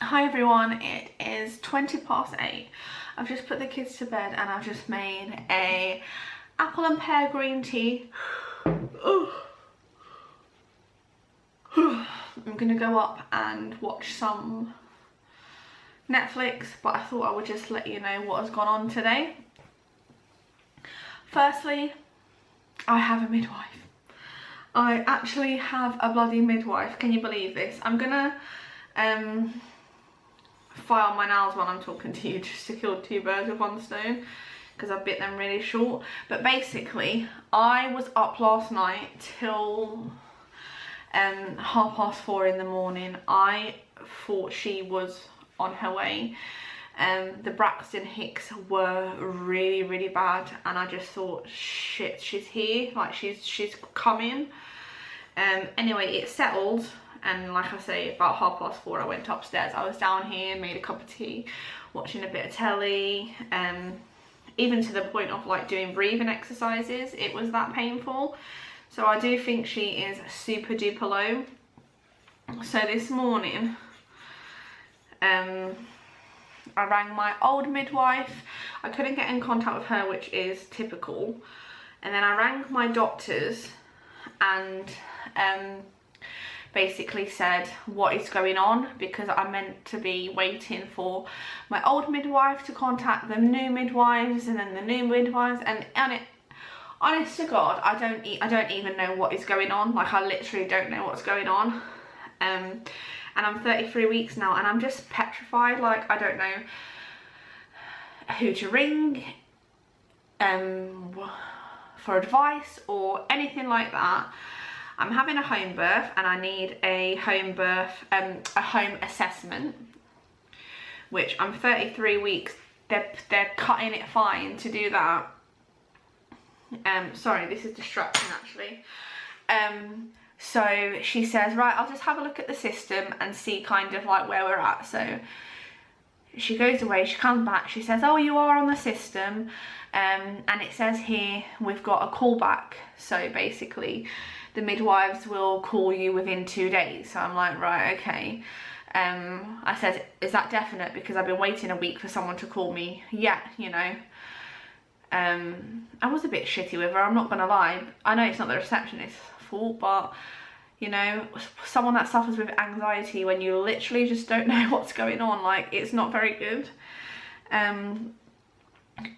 Hi everyone, it is 8:20. I've just put the kids to bed and I've just made a apple and pear green tea. I'm gonna go up and watch some Netflix, but I thought I would just let you know what has gone on today. Firstly, I have a midwife. I actually have a bloody midwife. Can you believe this? I'm gonna file my nails while I'm talking to you just to kill two birds with one stone, because I bit them really short. But basically, I was up last night till 4:30 in the morning. I thought she was on her way. The Braxton Hicks were really bad, and I just thought, shit, she's here, like she's coming. Anyway, it settled, and like I say, about 4:30 I went upstairs. I was down here, made a cup of tea, watching a bit of telly, even to the point of like doing breathing exercises. It was that painful. So I do think she is super duper low. So this morning, I rang my old midwife. I couldn't get in contact with her, which is typical. And then I rang my doctors and basically said what is going on, because I'm meant to be waiting for my old midwife to contact the new midwives, and then the new midwives, and it, honest to God, I don't even know what is going on. Like, I literally don't know what's going on. And I'm 33 weeks now, and I'm just petrified. Like, I don't know who to ring for advice or anything like that. I'm having a home birth, and I need a home birth, a home assessment, which I'm 33 weeks. They're cutting it fine to do that. Sorry, this is distracting actually. So she says, right, I'll just have a look at the system and see kind of like where we're at. So she goes away, she comes back, she says, oh, you are on the system, and it says here we've got a callback. So basically the midwives will call you within 2 days. So I'm like, right, okay. I said, is that definite? Because I've been waiting a week for someone to call me. Yeah, you know. I was a bit shitty with her, I'm not gonna lie. I know it's not the receptionist's fault, but you know, someone that suffers with anxiety when you literally just don't know what's going on, like, it's not very good.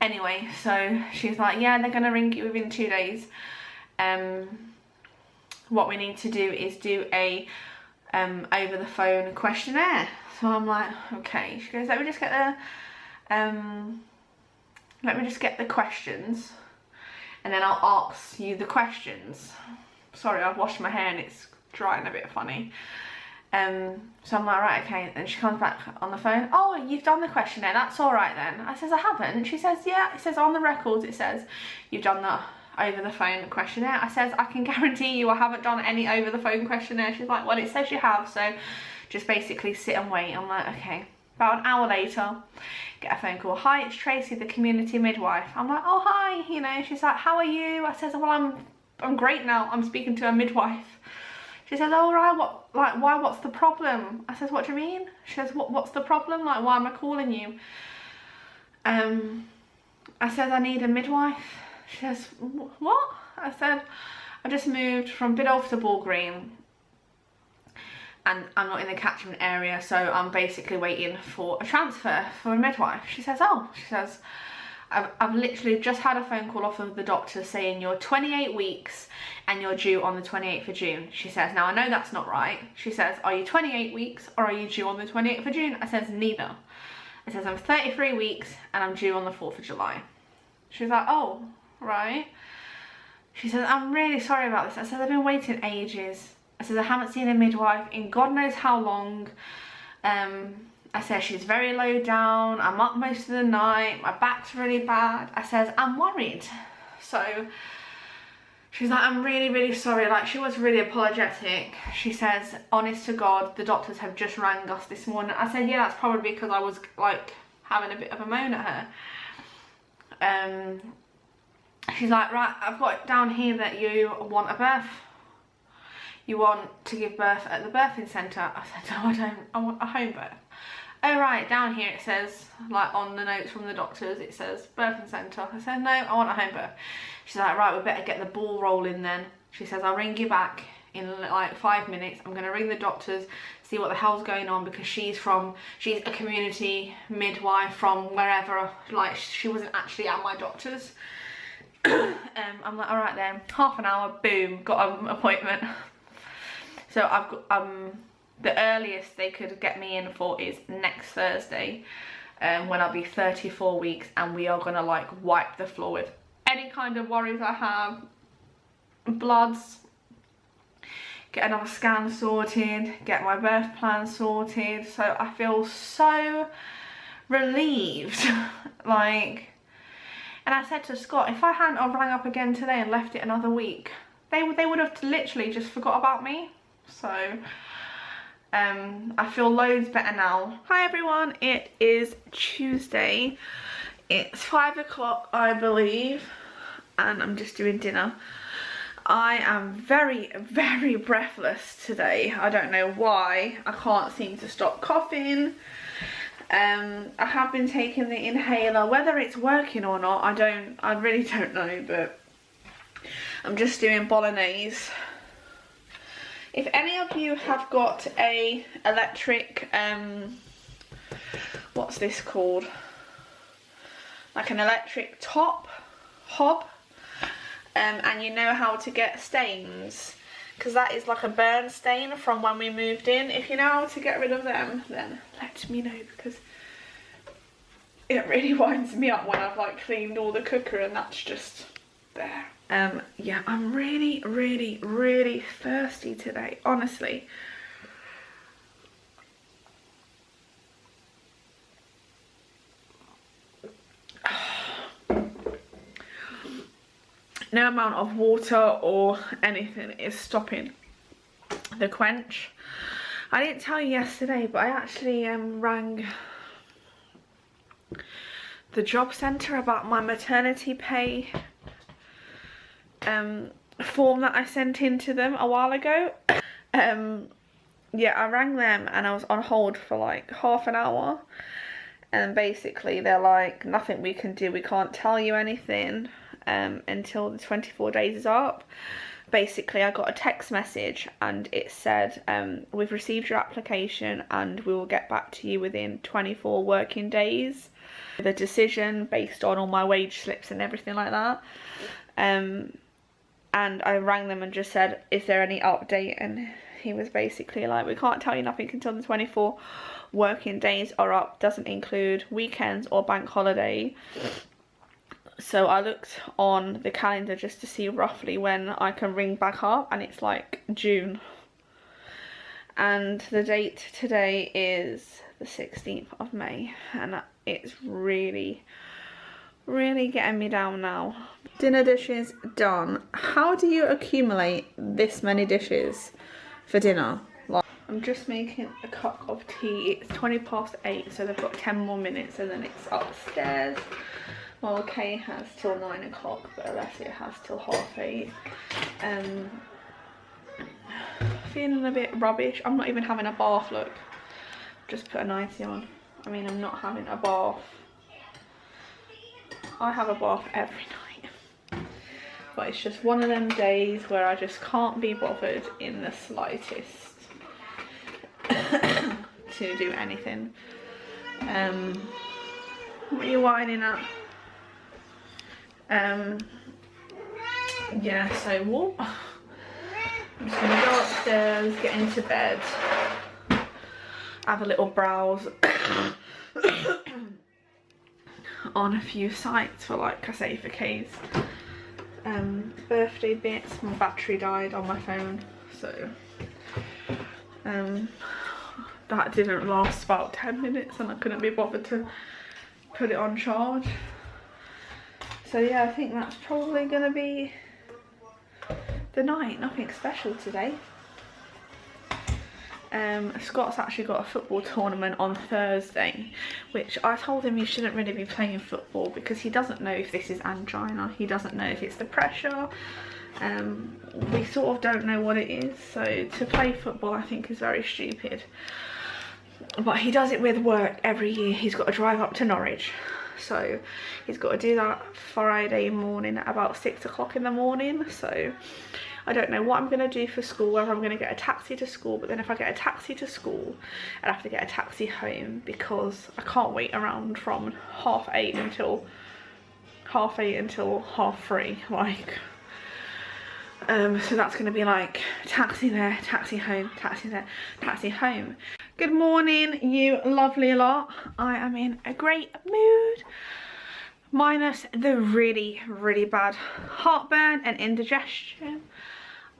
Anyway, so she's like, yeah, they're gonna ring you within 2 days. What we need to do is do a over the phone questionnaire. So I'm like, okay. She goes, let me just get the questions, and then I'll ask you the questions. Sorry, I've washed my hair and it's drying a bit funny. So I'm like, right, okay. And she comes back on the phone. Oh, you've done the questionnaire, that's all right then. I says, I haven't. She says, yeah. It says on the records, it says you've done the over the phone questionnaire. I says, I can guarantee you I haven't done any over the phone questionnaire. She's like, well, it says you have, so just basically sit and wait. I'm like, okay. About an hour later, get a phone call. Hi, it's Tracy, the community midwife. I'm like, oh, hi, you know. She's like, how are you? I says, well, I'm great now. I'm speaking to a midwife. She says, oh, right, why, what's the problem? I says, what do you mean? She says, what's the problem? Like, why am I calling you? I said, I need a midwife. She says, what? I said, I just moved from Biddulph to Ball Green, and I'm not in the catchment area, so I'm basically waiting for a transfer for a midwife. She says, oh, she says, I've literally just had a phone call off of the doctor saying you're 28 weeks and you're due on the 28th of June. She says, now I know that's not right. She says, are you 28 weeks or are you due on the 28th of June? I says, neither. I says, I'm 33 weeks and I'm due on the 4th of July. She's like, oh, right. She says, I'm really sorry about this. I said, I've been waiting ages. I said, I haven't seen a midwife in God knows how long. I said, she's very low down. I'm up most of the night. My back's really bad. I says, I'm worried. So she's like, I'm really sorry. Like, she was really apologetic. She says, honest to God, the doctors have just rang us this morning. I said, yeah, that's probably because I was like having a bit of a moan at her. She's like, right, I've got down here that you want a birth. You want to give birth at the birthing centre. I said, no, I don't. I want a home birth. oh right, down here it says, like on the notes from the doctors, it says birthing centre. I said, no, I want a home birth. She's like, right, we better get the ball rolling then. She says, I'll ring you back in like 5 minutes. I'm going to ring the doctors, see what the hell's going on, because she's a community midwife from wherever, like she wasn't actually at my doctor's. I'm like, all right then, half an hour, boom, got an appointment. So I've got, the earliest they could get me in for is next Thursday, when I'll be 34 weeks, and we are gonna like wipe the floor with any kind of worries I have, bloods, get another scan sorted, get my birth plan sorted. So I feel so relieved, like. And I said to Scott, if I hadn't rang up again today and left it another week, they would have literally just forgot about me. So I feel loads better now. Hi everyone, it is Tuesday. It's 5 o'clock, I believe, and I'm just doing dinner. I am very, very breathless today. I don't know why. I can't seem to stop coughing. I have been taking the inhaler. Whether it's working or not, I really don't know, but I'm just doing bolognese. If any of you have got a electric, what's this called? Like an electric hob, and you know how to get stains, because that is like a burn stain from when we moved in. If you know how to get rid of them, then let me know, because it really winds me up when I've like cleaned all the cooker and that's just there. Yeah, I'm really, really, really thirsty today, honestly. No amount of water or anything is stopping the quench. I didn't tell you yesterday, but I actually rang the job centre about my maternity pay form that I sent in to them a while ago. Yeah, I rang them and I was on hold for like half an hour, and basically they're like, nothing we can do, we can't tell you anything until the 24 days is up. Basically I got a text message and it said, we've received your application and we will get back to you within 24 working days. The decision based on all my wage slips and everything like that. And I rang them and just said, is there any update? And he was basically like, we can't tell you nothing until the 24 working days are up. Doesn't include weekends or bank holiday. So I looked on the calendar just to see roughly when I can ring back up, and it's like June. And the date today is the 16th of May, and it's really, really getting me down now. Dinner dishes done. How do you accumulate this many dishes for dinner? Like, I'm just making a cup of tea. It's 8:20, so they've got 10 more minutes and then it's upstairs. Well, Kay has till 9 o'clock, but Alessia has till 8:30. Feeling a bit rubbish. I'm not even having a bath, look. Just put a nightie on. I mean, I'm not having a bath. I have a bath every night. But it's just one of them days where I just can't be bothered in the slightest to do anything. What are you whining at? Yeah, so what? I'm just gonna go upstairs, get into bed, have a little browse on a few sites for, like I say, for Kay's birthday bits. My battery died on my phone, so that didn't last about 10 minutes and I couldn't be bothered to put it on charge. So yeah, I think that's probably gonna be the night. Nothing special today. Scott's actually got a football tournament on Thursday, which I told him he shouldn't really be playing football because he doesn't know if this is angina, he doesn't know if it's the pressure. We sort of don't know what it is, so to play football I think is very stupid. But he does it with work every year. He's got to drive up to Norwich. So he's got to do that Friday morning at about 6 o'clock in the morning. So I don't know what I'm going to do for school, whether I'm going to get a taxi to school. But then if I get a taxi to school, I'd have to get a taxi home because I can't wait around from 8:30 until 3:30. Like, so that's going to be like taxi there, taxi home, taxi there, taxi home. Good morning, you lovely lot. I am in a great mood, minus the really, really bad heartburn and indigestion.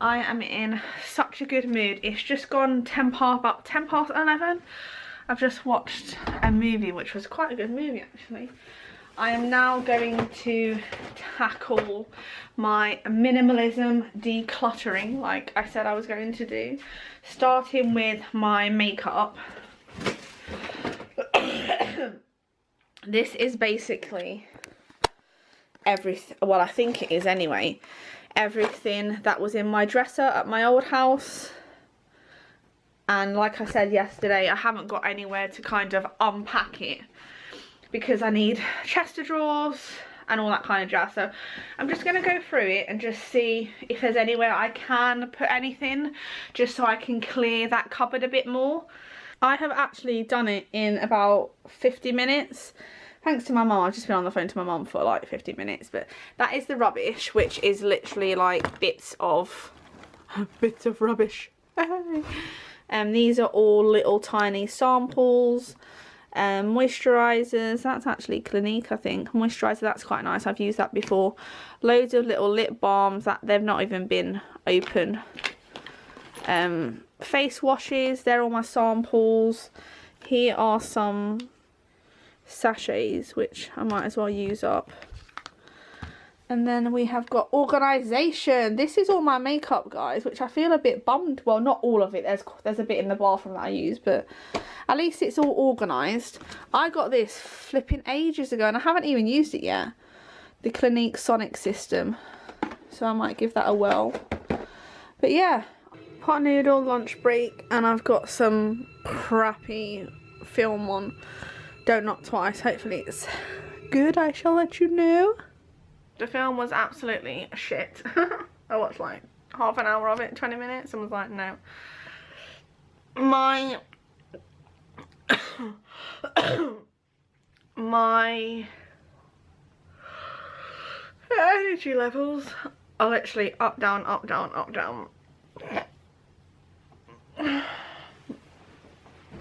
I am in such a good mood. It's just gone about 10 past 11. I've just watched a movie, which was quite a good movie actually. I am now going to tackle my minimalism decluttering, like I said I was going to do, starting with my makeup. This is basically everything, well I think it is anyway, everything that was in my dresser at my old house. And like I said yesterday, I haven't got anywhere to kind of unpack it because I need chest of drawers and all that kind of jazz. So I'm just going to go through it and just see if there's anywhere I can put anything, just so I can clear that cupboard a bit more. I have actually done it in about 50 minutes. Thanks to my mum. I've just been on the phone to my mum for like 50 minutes. But that is the rubbish, which is literally like bits of rubbish. These are all little tiny samples. Moisturisers, that's actually Clinique, I think. Moisturiser, that's quite nice, I've used that before. Loads of little lip balms that they've not even been open. Face washes, they're all my samples. Here are some sachets which I might as well use up. And then we have got organisation. This is all my makeup, guys, which I feel a bit bummed. Well, not all of it. There's a bit in the bathroom that I use, but at least it's all organised. I got this flipping ages ago and I haven't even used it yet. The Clinique Sonic system. So I might give that a whirl. But yeah, pot noodle lunch break, and I've got some crappy film on. Don't Knock Twice. Hopefully it's good. I shall let you know. The film was absolutely shit. I watched like half an hour of it, 20 minutes, and was like, no. My energy levels are literally up, down, up, down, up, down.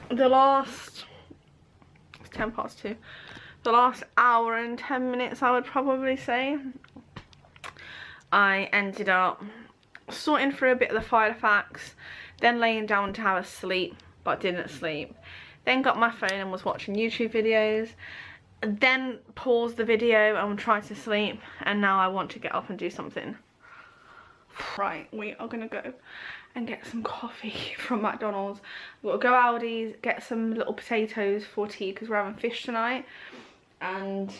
The last, it's 10 past 2. The last hour and 10 minutes, I would probably say, I ended up sorting through a bit of the file facts, then laying down to have a sleep, but didn't sleep. Then got my phone and was watching YouTube videos, then paused the video and tried to sleep, and now I want to get up and do something. Right, we are going to go and get some coffee from McDonald's. We've got to go Aldi's, get some little potatoes for tea because we're having fish tonight, and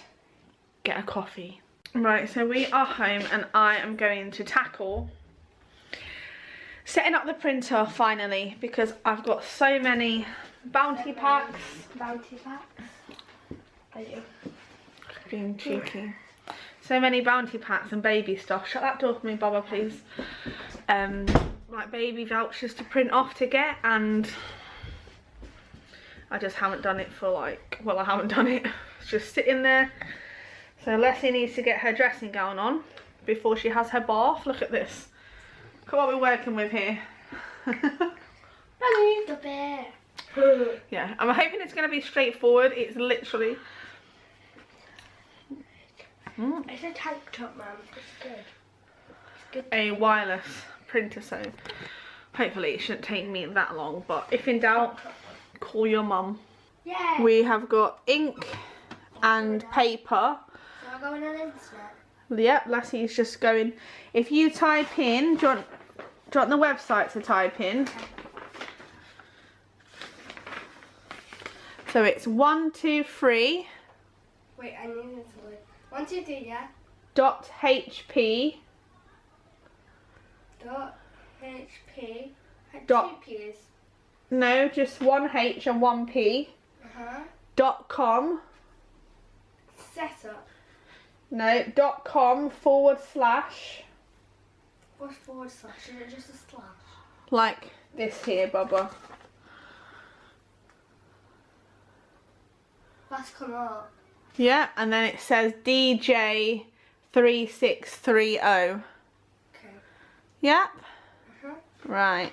get a coffee. Right, so we are home and I am going to tackle setting up the printer finally, because I've got so many bounty packs. Bounty packs? I do. Being cheeky. So many bounty packs and baby stuff. Shut that door for me, Baba, please. Like baby vouchers to print off to get, and I just haven't done it for like, well, I haven't done it. It's just sitting there. So Leslie needs to get her dressing gown on before she has her bath. Look at this. Look at what we're working with here. Daddy. The bear. Yeah, I'm hoping it's going to be straightforward. It's literally... It's a tank top, man. It's good. It's good. A wireless printer, so hopefully it shouldn't take me that long. But if in doubt, call your mum. Yeah. We have got ink and paper. So I'll go on the internet. Yep, Lassie's just going. If you type in, do you want the website to type in? Okay. So it's 123. Wait, I need this word. 1, 2, 3, yeah. .hp. .hp. Dot. 2 P's. No, just one H and one P. .com. Setup. No, .com / What's / Is it just a slash? like this here, Bubba. That's come up. Yeah, and then it says DJ 3630. Okay. Yep. Right.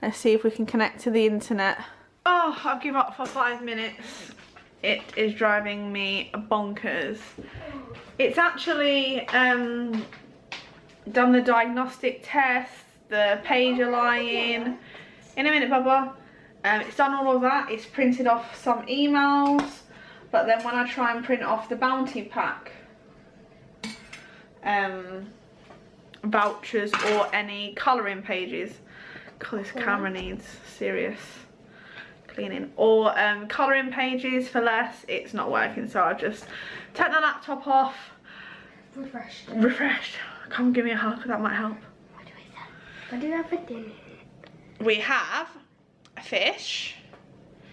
Let's see if we can connect to the internet. Oh, I've given up for 5 minutes. It is driving me bonkers. It's actually done the diagnostic test, the pager line. In a minute, Bubba. It's done all of that. It's printed off some emails. But then when I try and print off the bounty pack vouchers or any colouring pages, God, this camera needs serious cleaning, or colouring pages for less, it's not working. So I've just turned the laptop off, refreshed. Come give me a hug, that might help. What do we have for dinner? We have a fish,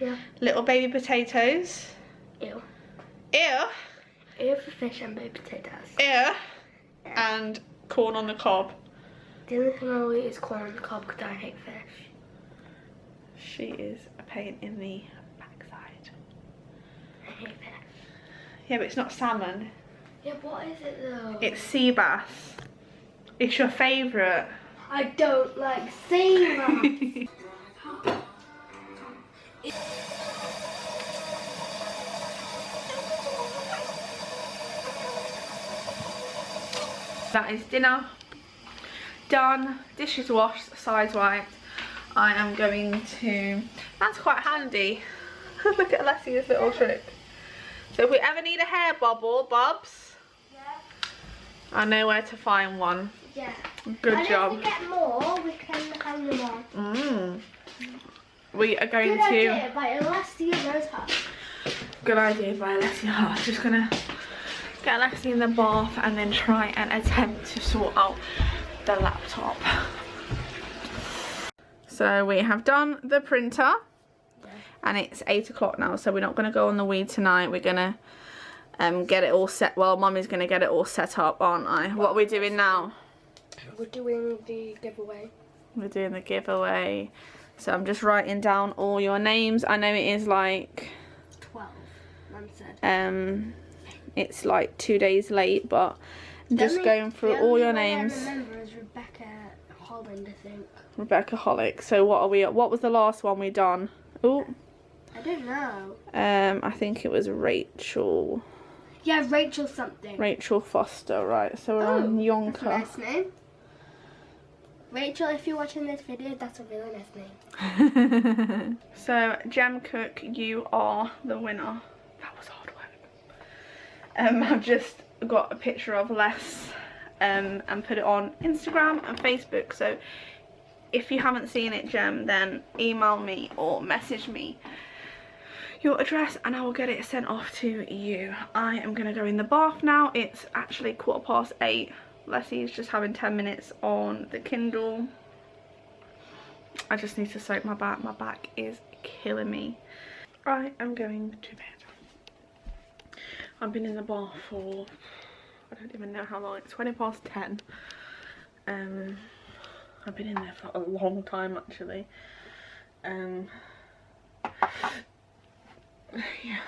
Yeah. little baby potatoes. Ew. Ew. Ew for fish and baked potatoes. Ew. And corn on the cob. The only thing I'll eat is corn on the cob because I hate fish. She is a pain in the backside. I hate fish. Yeah, but it's not salmon. Yeah, what is it though? It's sea bass. It's your favourite. I don't like sea bass. That is dinner done, dishes washed, sides wiped. I am going to, that's quite handy. Look at Alessia's little trick. So if we ever need a hair bubble, Bubs, Yeah. I know where to find one. Yeah. Good job. And if we get more, we can hang them on. We are going Good idea, by Alessia knows how. Good idea by Alessia. I'm just gonna get Alessia in the bath and then try and attempt to sort out the laptop. So we have done the printer, and it's 8 o'clock now, so we're not going to go on the weed tonight. We're going to get it all set. Well, Mummy's going to get it all set up, aren't I? What are we doing now? We're doing the giveaway. We're doing the giveaway. So I'm just writing down all your names. I know it is like 12, Mum said. It's like 2 days late, but I'm just going through all your names. I remember is Rebecca Holland, I think. Rebecca Holick. So what are we at? What was the last one we done? Oh, I don't know. I think it was Rachel. Yeah, Rachel something. Rachel Foster, right? So we're on Yonka. That's a nice name. Rachel, if you're watching this video, that's a really nice name. So Gem Cook, you are the winner. That was hard work. I've just got a picture of Les and put it on Instagram and Facebook. So if you haven't seen it, Gem, then email me or message me your address and I will get it sent off to you. I am going to go in the bath now. It's actually 8:15. Leslie's just having 10 minutes on the Kindle. I just need to soak my back. My back is killing me. I am going to bed. I've been in the bath for, I don't even know how long. It's 10:20. I've been in there for a long time actually. Yeah,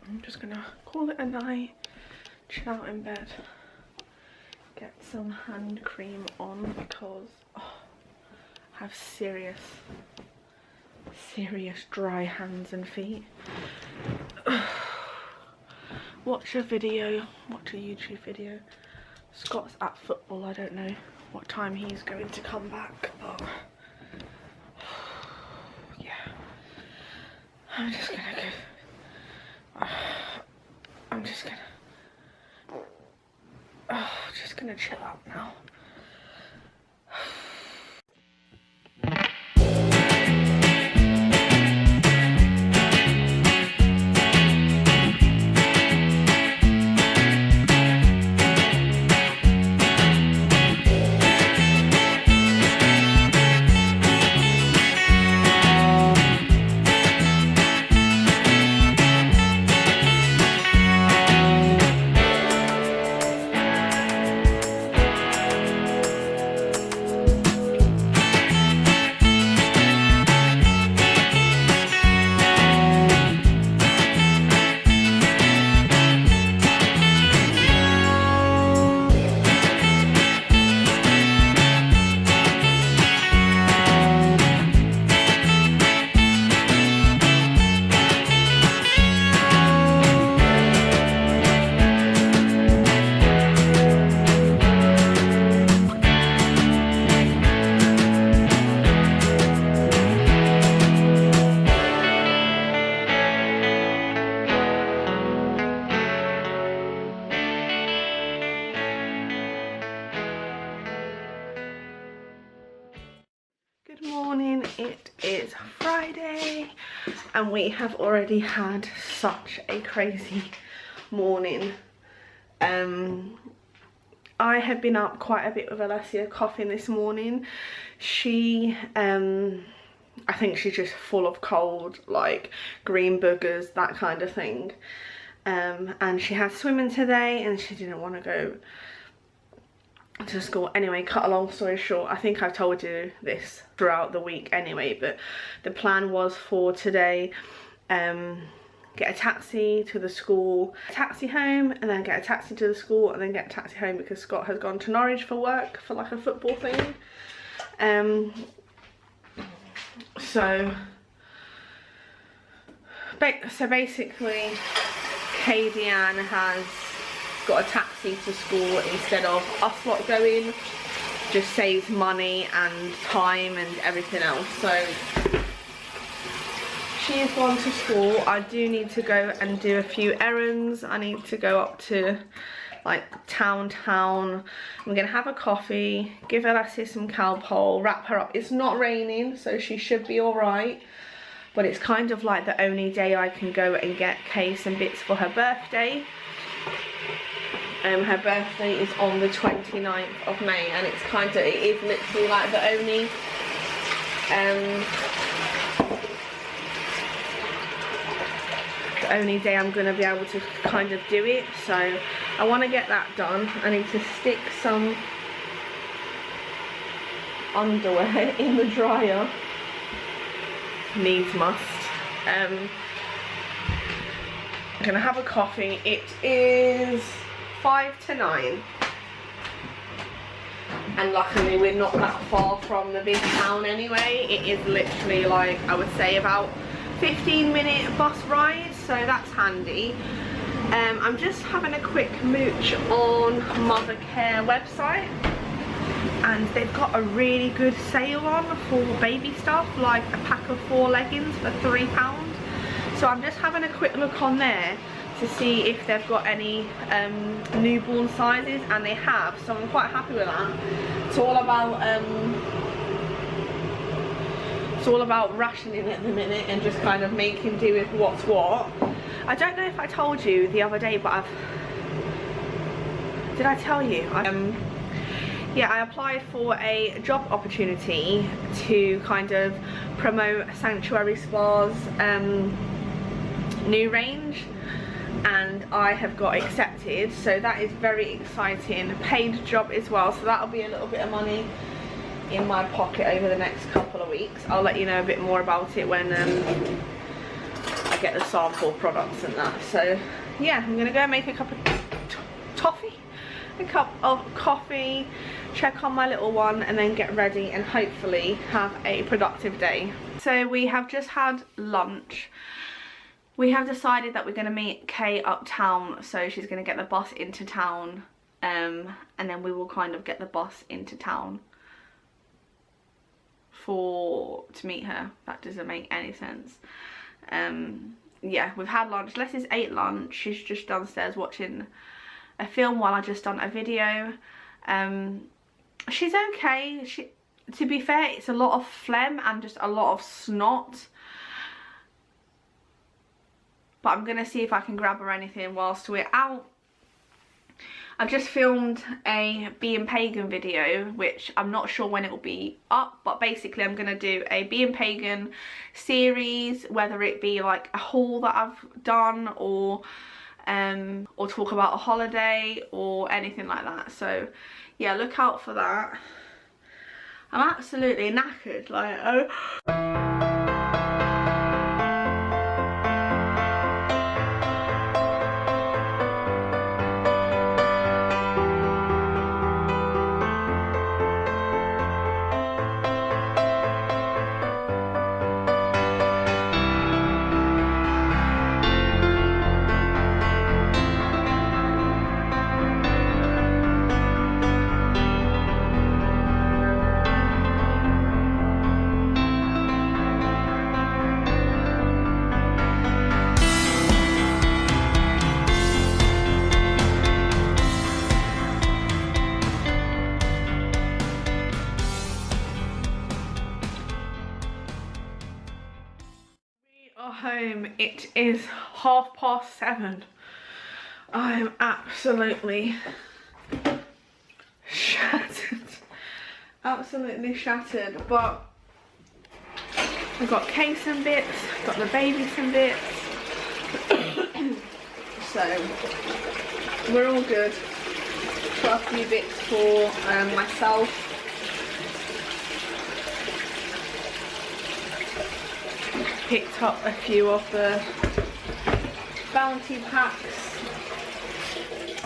I'm just gonna call it a night, chill out in bed, get some hand cream on because I have serious dry hands and feet. Watch a video, watch a YouTube video. Scott's at football. I don't know what time he's going to come back, but yeah, I'm just gonna go. I'm just gonna chill out now. and we have already had such a crazy morning. I have been up quite a bit with Alessia coughing this morning. She, I think she's just full of cold, like green boogers, that kind of thing. And she had swimming today and she didn't want to go to school. Anyway, cut a long story short, I think I've told you this throughout the week anyway, but the plan was for today, get a taxi to the school, a taxi home, and then get a taxi to the school, and then get a taxi home because Scott has gone to Norwich for work for like a football thing. So basically Katie Ann has got a taxi to school instead of us lot going. Just saves money and time and everything else. So she has gone to school. I do need to go and do a few errands. I need to go up to like town. I'm gonna have a coffee, give Alessia some Calpol, wrap her up. It's not raining, so she should be all right, but it's kind of like the only day I can go and get Kay some bits for her birthday. Her birthday is on the 29th of May, and it's kind of, it is literally like the only day I'm going to be able to kind of do it. So I want to get that done. I need to stick some underwear in the dryer. Needs must. I'm going to have a coffee. It is 5 to 9. And luckily we're not that far from the big town anyway. It is literally like, I would say about 15-minute bus ride, so that's handy. I'm just having a quick mooch on Mother Care website, and they've got a really good sale on for baby stuff, like a pack of 4 leggings for £3. So I'm just having a quick look on there to see if they've got any newborn sizes, and they have, so I'm quite happy with that. It's all about rationing at the minute and just kind of making do with what's what. I don't know if I told you the other day, but did I tell you? Yeah, I applied for a job opportunity to kind of promote Sanctuary Spa's new range, and I have got accepted, so that is very exciting. Paid job as well, so that'll be a little bit of money in my pocket over the next couple of weeks. I'll let you know a bit more about it when I get the sample products and that. So yeah, I'm gonna go make a cup of coffee, check on my little one, and then get ready and hopefully have a productive day. So we have just had lunch. We have decided that we're going to meet Kay uptown, so she's going to get the bus into town, and then we will kind of get the bus into town to meet her. That doesn't make any sense. Yeah, we've had lunch. Leslie's ate lunch. She's just downstairs watching a film while I just done a video. She's okay. To be fair, it's a lot of phlegm and just a lot of snot. But I'm gonna see if I can grab her anything whilst we're out. I just filmed a Being Pagan video, which I'm not sure when it will be up, but basically I'm gonna do a Being Pagan series, whether it be like a haul that I've done, or talk about a holiday or anything like that. So yeah, look out for that. I'm absolutely knackered, like, oh. It is 7:30. I'm absolutely shattered. Absolutely shattered. But I've got Kay some bits, got the baby some bits. So we're all good. Got a few bits for myself. Picked up a few of the bounty packs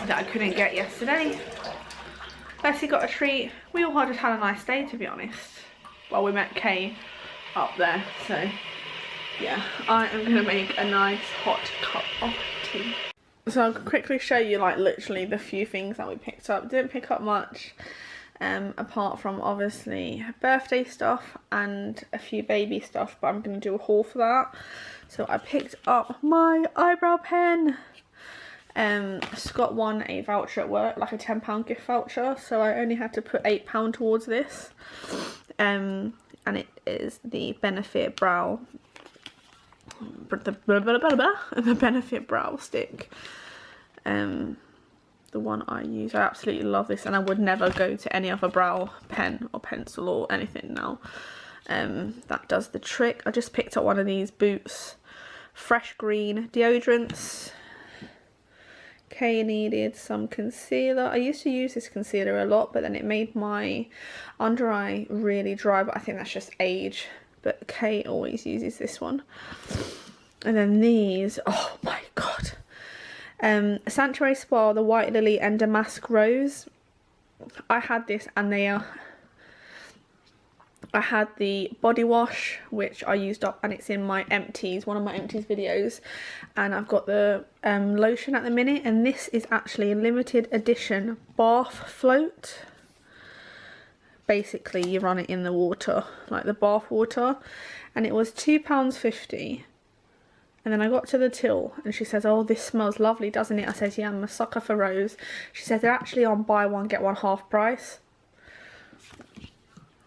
that I couldn't get yesterday. Leslie got a treat. We all just had a nice day, to be honest. Well, we met Kay up there, so yeah, I am gonna make a nice hot cup of tea. So I'll quickly show you like literally the few things that we picked up. Didn't pick up much, apart from obviously birthday stuff and a few baby stuff, but I'm gonna do a haul for that. So I picked up my eyebrow pen. Scott won a voucher at work, like a £10 gift voucher, so I only had to put £8 towards this. And it is the Benefit Brow, the Benefit Brow Stick. The one I use. I absolutely love this, and I would never go to any other brow pen or pencil or anything now. That does the trick. I just picked up one of these Boots Fresh Green deodorants. Kay needed some concealer. I used to use this concealer a lot, but then it made my under eye really dry, but I think that's just age. But Kay always uses this one. And then these, oh my god. Sanctuary Spa, the White Lily and Damask Rose. I had this, and they are... I had the body wash, which I used up, and it's in my empties, one of my empties videos. And I've got the lotion at the minute, and this is actually a limited edition bath float. Basically, you run it in the water, like the bath water, and it was £2.50. And then I got to the till, and she says, oh, this smells lovely, doesn't it? I said, yeah, I'm a sucker for rose. She said, they're actually on buy one, get one half price.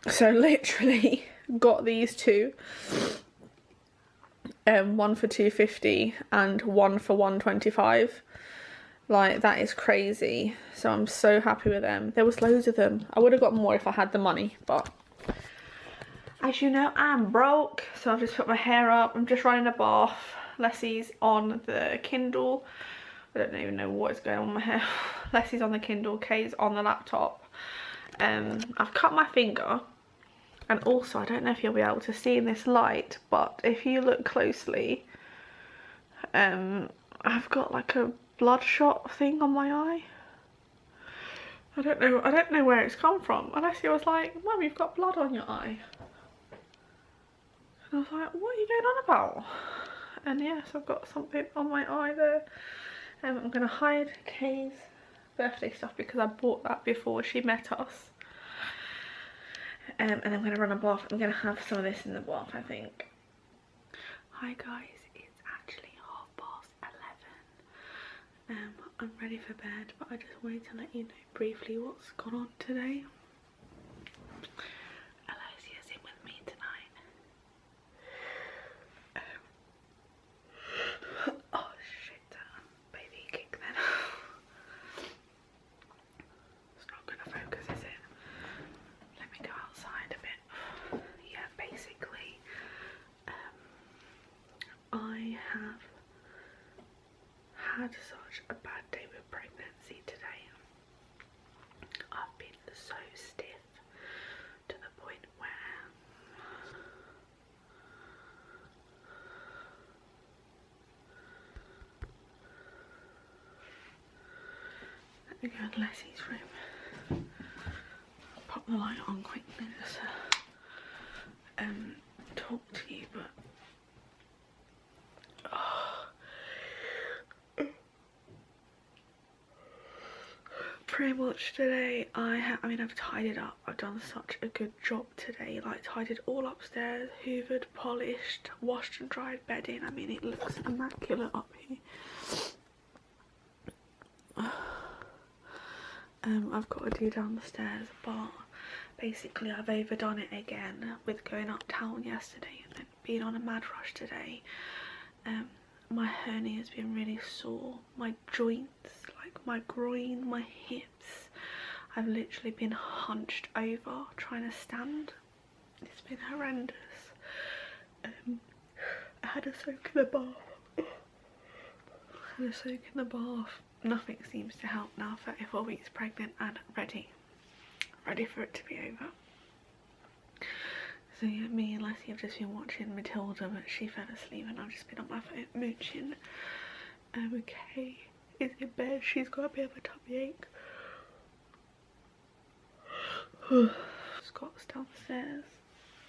So literally got these two, one for £2.50 and one for £1.25. Like, that is crazy. So I'm so happy with them. There was loads of them. I would have got more if I had the money, but as you know, I'm broke. So I've just put my hair up. I'm just running a bath. Leslie's on the Kindle. I don't even know what is going on with my hair. Leslie's on the Kindle, Kay's on the laptop. I've cut my finger. And also, I don't know if you'll be able to see in this light, but if you look closely, I've got like a bloodshot thing on my eye. I don't know where it's come from. And Leslie was like, Mum, you've got blood on your eye. And I was like, what are you going on about? And yes, I've got something on my eye there. I'm going to hide Kay's birthday stuff because I bought that before she met us. And I'm going to run a bath. I'm going to have some of this in the bath, I think. Hi guys, it's actually 11:30. I'm ready for bed, but I just wanted to let you know briefly what's gone on today. Alicia's in with me tonight. Oh shit, baby kick then. It's not going to focus, is it? Let me go outside a bit. Yeah, basically, I have had such a bad day with pregnancy today. I've been so stiff to the point where let me go to Leslie's room. Pop the light on quickly just talk to you, but pretty much today I mean I've tidied up. I've done such a good job today, like tidied all upstairs, hoovered, polished, washed and dried bedding. I mean, it looks immaculate up here. I've got to do downstairs, but basically I've overdone it again with going uptown yesterday and then being on a mad rush today. my hernia has been really sore. My joints, like my groin, my hips. I've literally been hunched over trying to stand. It's been horrendous. I had a soak in the bath. Nothing seems to help now. 34 weeks pregnant and ready for it to be over. So yeah, me and Leslie have just been watching Matilda, but she fell asleep and I've just been on my phone mooching. Okay, is in bed. She's got a bit of a tummy ache. Scott's downstairs.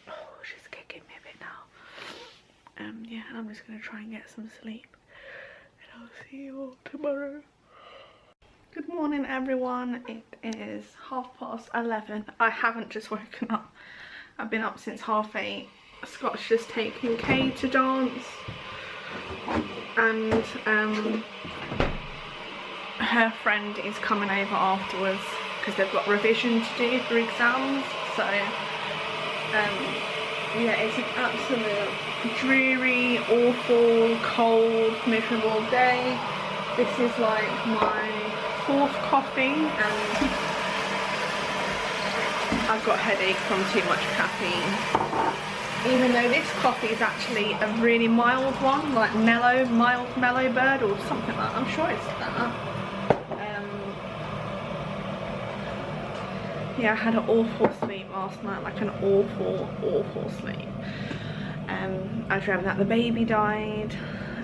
Oh, she's kicking me a bit now. Yeah, and I'm just gonna try and get some sleep. And I'll see you all tomorrow. Good morning, everyone. It is 11:30. I haven't just woken up. I've been up since 8:30. Scott's just taken Kay to dance, and her friend is coming over afterwards because they've got revision to do for exams. So yeah, it's an absolute dreary, awful, cold, miserable day. This is like my 4th coffee and I've got a headache from too much caffeine. Even though this coffee is actually a really mild one, like mild mellow bird or something like that. I'm sure it's that. Yeah, I had an awful sleep last night, like an awful sleep. I dreamt that the baby died.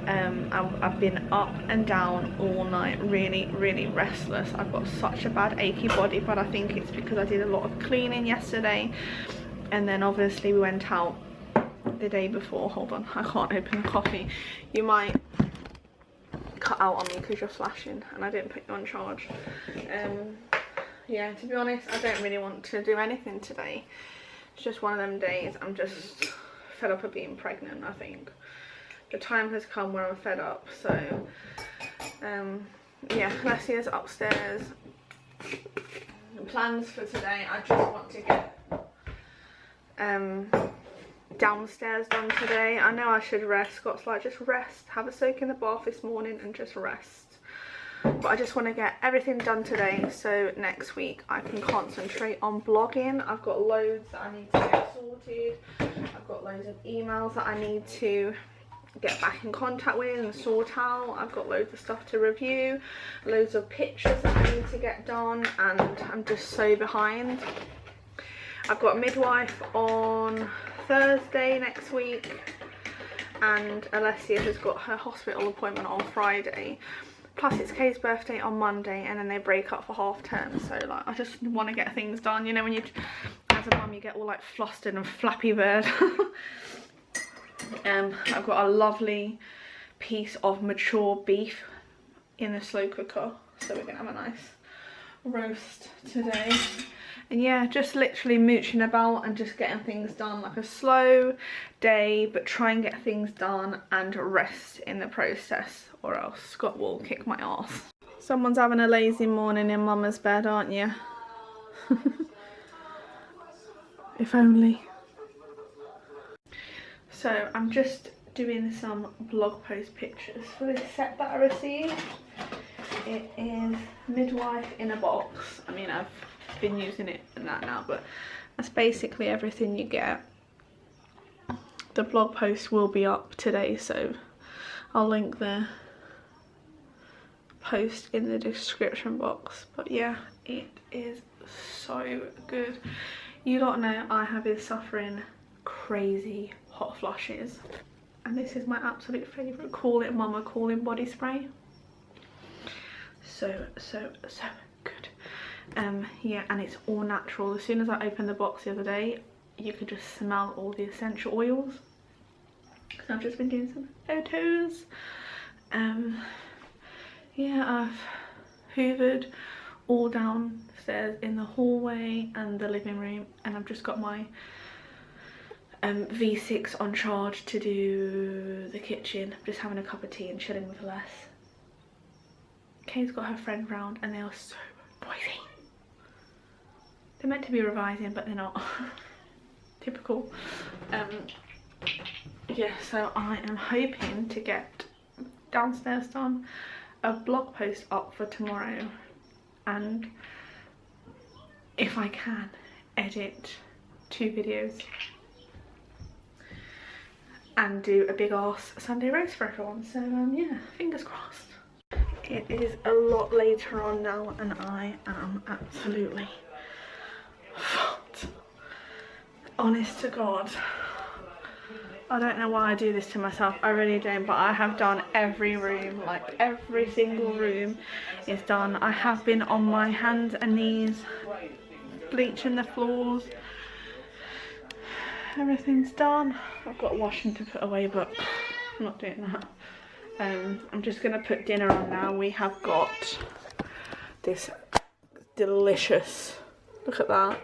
I've been up and down all night, really restless. I've got such a bad achy body, but I think it's because I did a lot of cleaning yesterday, and then obviously we went out the day before. Hold on, I can't open the coffee. You might cut out on me because you're flashing and I didn't put you on charge. Yeah, to be honest, I don't really want to do anything today. It's just one of them days. I'm just fed up of being pregnant. I think the time has come where I'm fed up. So yeah, Leslie's upstairs. The plans for today, I just want to get downstairs done today. I know I should rest. Scott's like, just rest, have a soak in the bath this morning and just rest. But I just want to get everything done today so next week I can concentrate on blogging. I've got loads that I need to get sorted. I've got loads of emails that I need to get back in contact with and sort out. I've got loads of stuff to review, loads of pictures that I need to get done, and I'm just so behind. I've got a midwife on Thursday next week, and Alessia has got her hospital appointment on Friday. Plus it's Kay's birthday on Monday, and then they break up for half term. So like, I just want to get things done. You know, when you, as a mum, you get all like flustered and flappy bird. I've got a lovely piece of mature beef in the slow cooker, so we're gonna have a nice roast today. And yeah, just literally mooching about and just getting things done, like a slow day, but try and get things done and rest in the process, or else Scott will kick my ass. Someone's having a lazy morning in mama's bed, aren't you? If only. So I'm just doing some blog post pictures for this set that I received. It is midwife in a box. I mean, I've been using it and that now, but that's basically everything you get. The blog post will be up today, so I'll link the post in the description box. But yeah, it is so good. You lot know I have been suffering crazy hot flushes, and this is my absolute favourite. Call it mama, call it body spray. So good. Yeah, and it's all natural. As soon as I opened the box the other day, you could just smell all the essential oils. So I've just been doing some photos. Yeah, I've hoovered all downstairs in the hallway and the living room, and I've just got my V6 on charge to do the kitchen. I'm just having a cup of tea and chilling with Les. Kay's got her friend round and they are so noisy. They're meant to be revising, but they're not. Typical. yeah, so I am hoping to get downstairs done, a blog post up for tomorrow, and if I can, edit 2 videos and do a big ass Sunday roast for everyone. So yeah, fingers crossed. It is a lot later on now and I am absolutely fucked. Honest to God. I don't know why I do this to myself, I really don't, but I have done every room, like every single room is done. I have been on my hands and knees, bleaching the floors. Everything's done. I've got washing to put away, but I'm not doing that. I'm just gonna put dinner on now. We have got this delicious, look at that,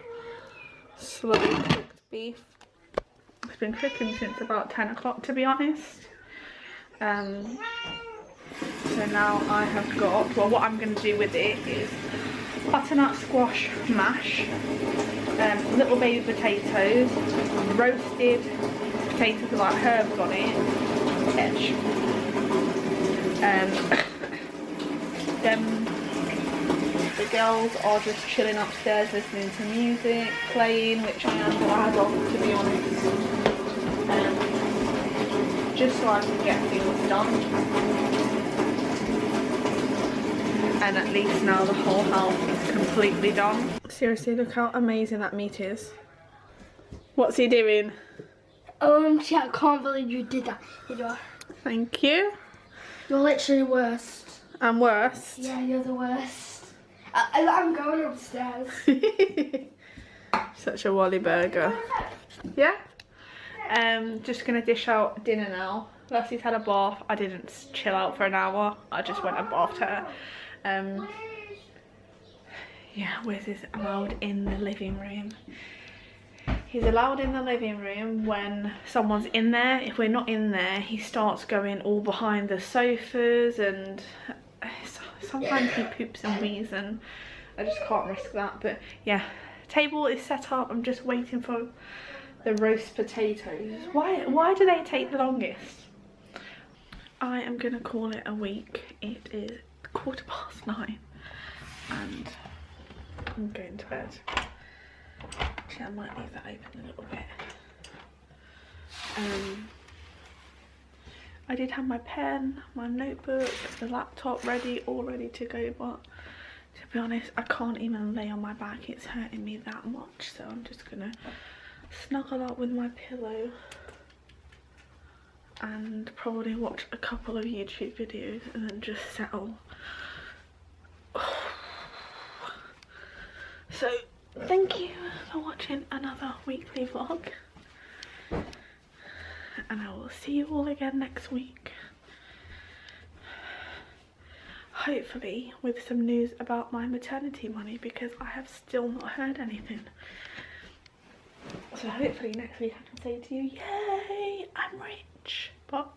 slowly cooked beef. It's been cooking since about 10 o'clock, to be honest. So now I have got, well, what I'm going to do with it is butternut squash mash, little baby potatoes, roasted potatoes with like herbs on it, veg. Then the girls are just chilling upstairs listening to music, playing, which I am glad of, to be honest. Just so I can get things done. And at least now the whole house is completely done. Seriously, look how amazing that meat is. What's he doing? OMG, I can't believe you did that. You are. Thank you. You're literally worst. I'm worst. Yeah, you're the worst. I'm going upstairs. Such a Wally burger. Yeah? Just gonna dish out dinner now. Lucy's had a bath. I didn't chill out for an hour. I just went and bathed her. Yeah, Wiz is allowed in the living room. He's allowed in the living room when someone's in there. If we're not in there, he starts going all behind the sofas, and sometimes he poops and wheezes, and I just can't risk that. But yeah, table is set up. I'm just waiting for the roast potatoes. Why do they take the longest? I am gonna call it a week. It is 9:15 and I'm going to bed. Actually, I might leave that open a little bit. I did have my pen, my notebook, the laptop ready, all ready to go, but to be honest, I can't even lay on my back. It's hurting me that much, so I'm just gonna snuggle up with my pillow and probably watch a couple of YouTube videos and then just settle. So thank you for watching another weekly vlog, and I will see you all again next week, hopefully with some news about my maternity money, because I have still not heard anything. So hopefully next week I can say to you, yay, I'm rich. But